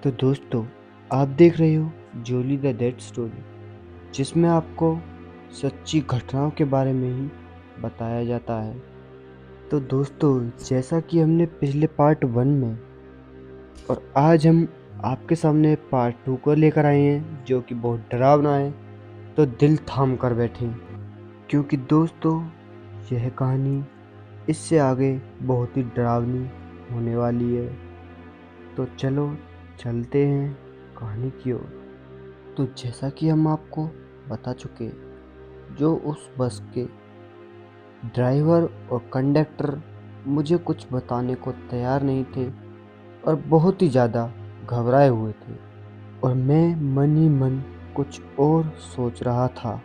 तो दोस्तों, आप देख रहे हो जोली द डेड स्टोरी, जिसमें आपको सच्ची घटनाओं के बारे में ही बताया जाता है। तो दोस्तों, जैसा कि हमने पिछले पार्ट 1 में और आज हम आपके सामने पार्ट 2 को लेकर आए हैं, जो कि बहुत डरावना है। तो दिल थाम कर बैठें, क्योंकि दोस्तों यह कहानी इससे आगे बहुत ही डरावनी होने वाली है। तो चलो चलते हैं कहानी की ओर। तो जैसा कि हम आपको बता चुके, जो उस बस के ड्राइवर और कंडक्टर मुझे कुछ बताने को तैयार नहीं थे और बहुत ही ज़्यादा घबराए हुए थे, और मैं मन ही मन कुछ और सोच रहा था,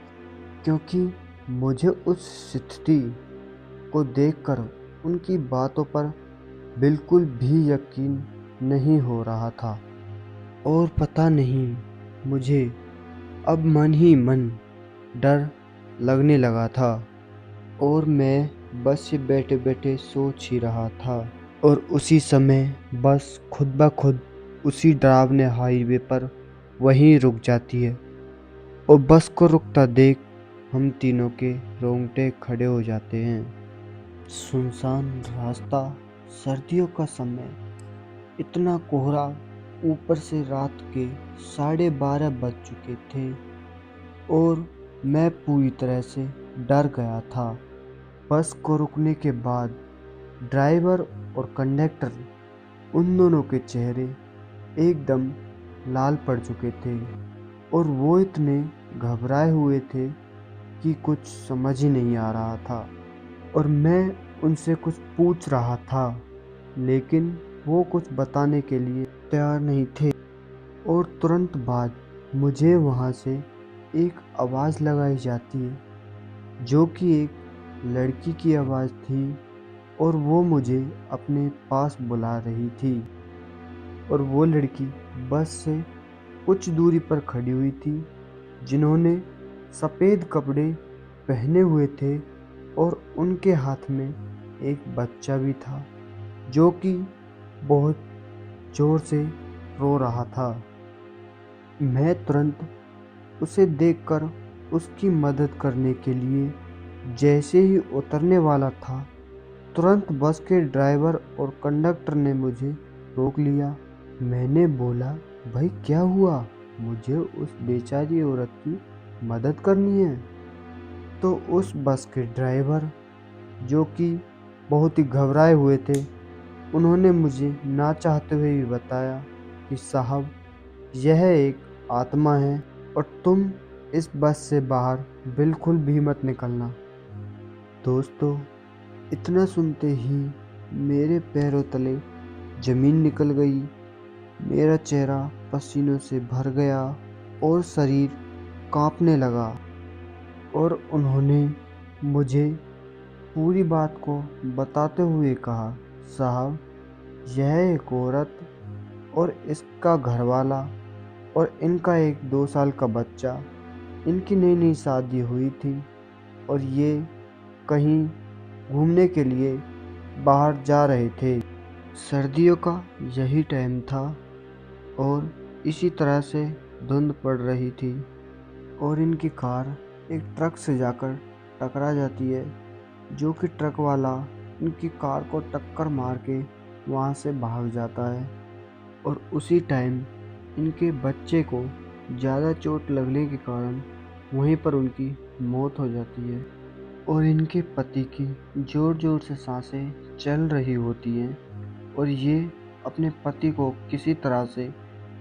क्योंकि मुझे उस स्थिति को देखकर उनकी बातों पर बिल्कुल भी यकीन नहीं हो रहा था। और पता नहीं, मुझे अब मन ही मन डर लगने लगा था, और मैं बस से बैठे बैठे सोच ही रहा था। और उसी समय बस खुद ब खुद उसी डरावने हाईवे पर वहीं रुक जाती है, और बस को रुकता देख हम तीनों के रोंगटे खड़े हो जाते हैं। सुनसान रास्ता, सर्दियों का समय, इतना कोहरा, ऊपर से रात के 12:30 बज चुके थे, और मैं पूरी तरह से डर गया था। बस को रुकने के बाद ड्राइवर और कंडक्टर, उन दोनों के चेहरे एकदम लाल पड़ चुके थे, और वो इतने घबराए हुए थे कि कुछ समझ ही नहीं आ रहा था। और मैं उनसे कुछ पूछ रहा था, लेकिन वो कुछ बताने के लिए तैयार नहीं थे। और तुरंत बाद मुझे वहाँ से एक आवाज़ लगाई जाती है, जो कि एक लड़की की आवाज़ थी, और वो मुझे अपने पास बुला रही थी। और वो लड़की बस से कुछ दूरी पर खड़ी हुई थी, जिन्होंने सफ़ेद कपड़े पहने हुए थे, और उनके हाथ में एक बच्चा भी था, जो कि बहुत ज़ोर से रो रहा था। मैं तुरंत उसे देखकर उसकी मदद करने के लिए जैसे ही उतरने वाला था, तुरंत बस के ड्राइवर और कंडक्टर ने मुझे रोक लिया। मैंने बोला, भाई क्या हुआ? मुझे उस बेचारी औरत की मदद करनी है। तो उस बस के ड्राइवर, जो कि बहुत ही घबराए हुए थे, उन्होंने मुझे ना चाहते हुए भी बताया कि साहब, यह एक आत्मा है, और तुम इस बस से बाहर बिल्कुल भी मत निकलना। दोस्तों, इतना सुनते ही मेरे पैरों तले जमीन निकल गई, मेरा चेहरा पसीनों से भर गया, और शरीर कांपने लगा। और उन्होंने मुझे पूरी बात को बताते हुए कहा, साहब, यह एक औरत और इसका घरवाला और इनका एक 2 साल का बच्चा, इनकी नई नई शादी हुई थी, और ये कहीं घूमने के लिए बाहर जा रहे थे। सर्दियों का यही टाइम था, और इसी तरह से धुंध पड़ रही थी, और इनकी कार एक ट्रक से जाकर टकरा जाती है, जो कि ट्रक वाला इनकी कार को टक्कर मार के वहाँ से भाग जाता है। और उसी टाइम इनके बच्चे को ज़्यादा चोट लगने के कारण वहीं पर उनकी मौत हो जाती है, और इनके पति की ज़ोर ज़ोर से सांसें चल रही होती हैं, और ये अपने पति को किसी तरह से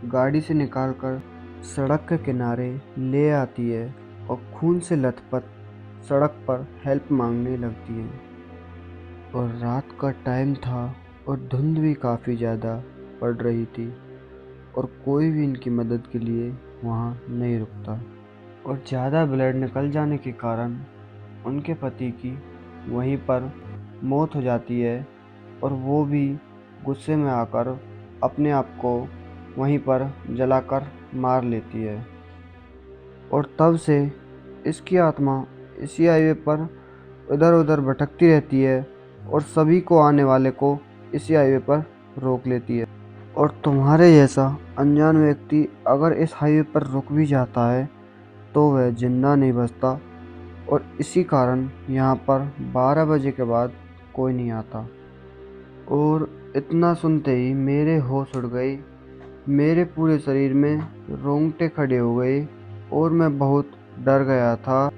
गाड़ी से निकालकर सड़क के किनारे ले आती है, और खून से लथपथ सड़क पर हेल्प मांगने लगती है। और रात का टाइम था, और धुंध भी काफ़ी ज़्यादा पड़ रही थी, और कोई भी इनकी मदद के लिए वहाँ नहीं रुकता। और ज़्यादा ब्लड निकल जाने के कारण उनके पति की वहीं पर मौत हो जाती है, और वो भी गुस्से में आकर अपने आप को वहीं पर जलाकर मार लेती है। और तब से इसकी आत्मा इसी हाईवे पर इधर उधर भटकती रहती है, और सभी को आने वाले को इसी हाईवे पर रोक लेती है। और तुम्हारे जैसा अनजान व्यक्ति अगर इस हाईवे पर रुक भी जाता है तो वह जिंदा नहीं बचता, और इसी कारण यहाँ पर 12 बजे के बाद कोई नहीं आता। और इतना सुनते ही मेरे होश उड़ गए, मेरे पूरे शरीर में रोंगटे खड़े हो गए और मैं बहुत डर गया था।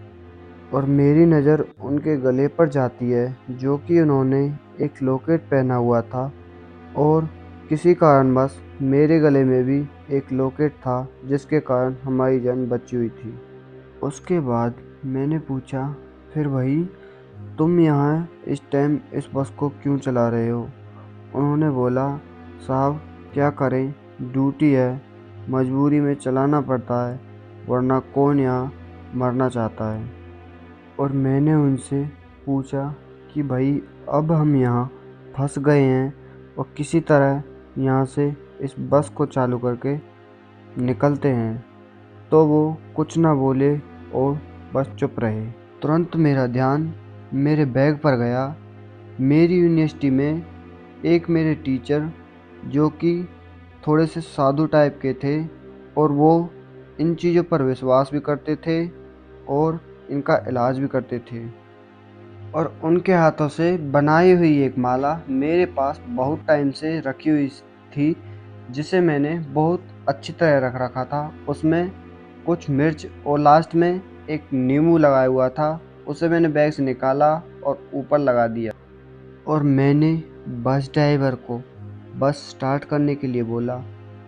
और मेरी नज़र उनके गले पर जाती है जो कि उन्होंने एक लॉकेट पहना हुआ था, और किसी कारणवश मेरे गले में भी एक लॉकेट था जिसके कारण हमारी जान बची हुई थी। उसके बाद मैंने पूछा, फिर भाई तुम यहाँ इस टाइम इस बस को क्यों चला रहे हो? उन्होंने बोला, साहब क्या करें, ड्यूटी है, मजबूरी में चलाना पड़ता है, वरना कौन यहाँ मरना चाहता है। और मैंने उनसे पूछा कि भाई अब हम यहाँ फंस गए हैं और किसी तरह यहाँ से इस बस को चालू करके निकलते हैं। तो वो कुछ ना बोले और बस चुप रहे। तुरंत मेरा ध्यान मेरे बैग पर गया। मेरी यूनिवर्सिटी में एक मेरे टीचर जो कि थोड़े से साधु टाइप के थे, और वो इन चीज़ों पर विश्वास भी करते थे और इनका इलाज भी करते थे। और उनके हाथों से बनाई हुई एक माला मेरे पास बहुत टाइम से रखी हुई थी, जिसे मैंने बहुत अच्छी तरह रख रखा था। उसमें कुछ मिर्च और लास्ट में एक नींबू लगाया हुआ था। उसे मैंने बैग से निकाला और ऊपर लगा दिया, और मैंने बस ड्राइवर को बस स्टार्ट करने के लिए बोला,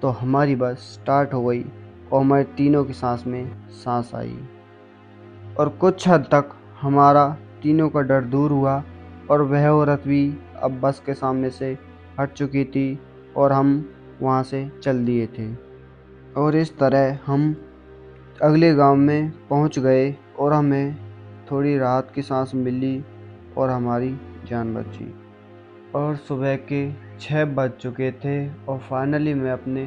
तो हमारी बस स्टार्ट हो गई और हमारे तीनों की सांस में सांस आई। और कुछ हद तक हमारा तीनों का डर दूर हुआ, और वह औरत भी अब बस के सामने से हट चुकी थी और हम वहाँ से चल दिए थे। और इस तरह हम अगले गांव में पहुँच गए और हमें थोड़ी राहत की सांस मिली और हमारी जान बची। और सुबह के 6 बज चुके थे और फाइनली मैं अपने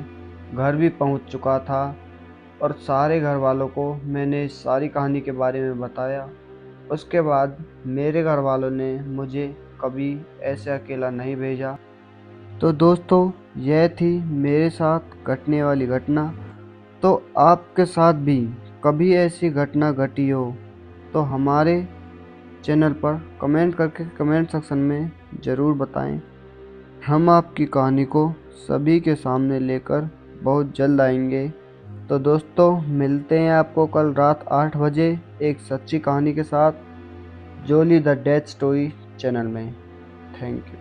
घर भी पहुँच चुका था, और सारे घर वालों को मैंने इस सारी कहानी के बारे में बताया। उसके बाद मेरे घर वालों ने मुझे कभी ऐसे अकेला नहीं भेजा। तो दोस्तों, यह थी मेरे साथ घटने वाली घटना। तो आपके साथ भी कभी ऐसी घटना घटी हो तो हमारे चैनल पर कमेंट करके कमेंट सेक्शन में ज़रूर बताएं। हम आपकी कहानी को सभी के सामने लेकर बहुत जल्द आएंगे। तो दोस्तों, मिलते हैं आपको कल रात 8 बजे एक सच्ची कहानी के साथ जोली द डेथ स्टोरी चैनल में। Thank you.